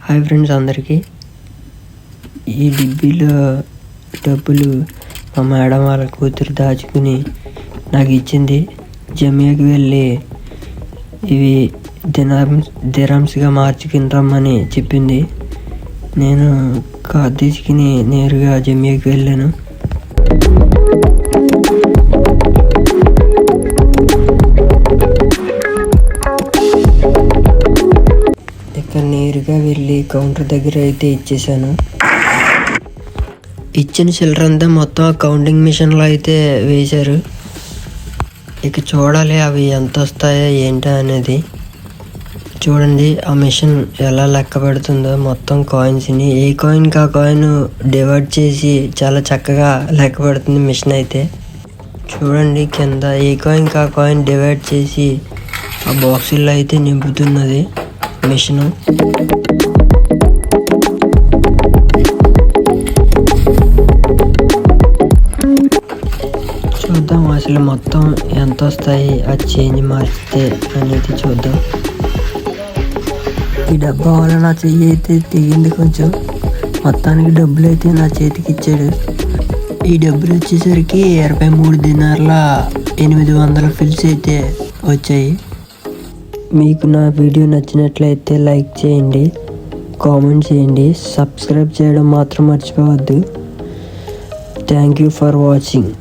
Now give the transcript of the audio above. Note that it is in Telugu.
హాయ్ ఫ్రెండ్స్ అందరికీ. ఈ డిబ్బీలో డబ్బులు మా మేడం వాళ్ళ కూతురు దాచుకుని నాకు ఇచ్చింది. జమియాకి వెళ్ళి ఇవి దిరామ్స్గా మార్చుకుని రమ్మని చెప్పింది. నేను కార్ తీసుకుని నేరుగా జమియాకి వెళ్ళాను. ఇక్కడ నేరుగా వెళ్ళి కౌంటర్ దగ్గర అయితే ఇచ్చేసాను. ఇచ్చిన చిల్లరంతా మొత్తం కౌంటింగ్ మిషన్లో అయితే వేశారు. ఇక చూడాలి అవి ఎంత వస్తాయో ఏంటో అనేది. చూడండి ఆ మిషన్ ఎలా లెక్క పెడుతుందో. మొత్తం కాయిన్స్ని ఏ కాయిన్కి ఆ కాయిన్ డివైడ్ చేసి చాలా చక్కగా లెక్క పెడుతుంది మిషన్ అయితే. చూడండి కింద ఏ కాయిన్కి ఆ కాయిన్ డివైడ్ చేసి ఆ బాక్సుల్లో అయితే నింపుతున్నది మిషను. చూద్దాం అసలు మొత్తం ఎంత వస్తాయి ఆ చేంజ్ మార్చితే అనేది చూద్దాం. ఈ డబ్బా వల్ల నా చెయ్యి అయితే తెగింది కొంచెం. మొత్తానికి డబ్బులు అయితే నా చేతికి ఇచ్చాడు. ఈ డబ్బులు వచ్చేసరికి 23 దినార్ల 800 ఫిల్స్ అయితే వచ్చాయి. మీకు నా వీడియో నచ్చినట్లయితే లైక్ చేయండి, కామెంట్ చేయండి, సబ్స్క్రైబ్ చేయడం మాత్రం మర్చిపోవద్దు. Thank you for watching.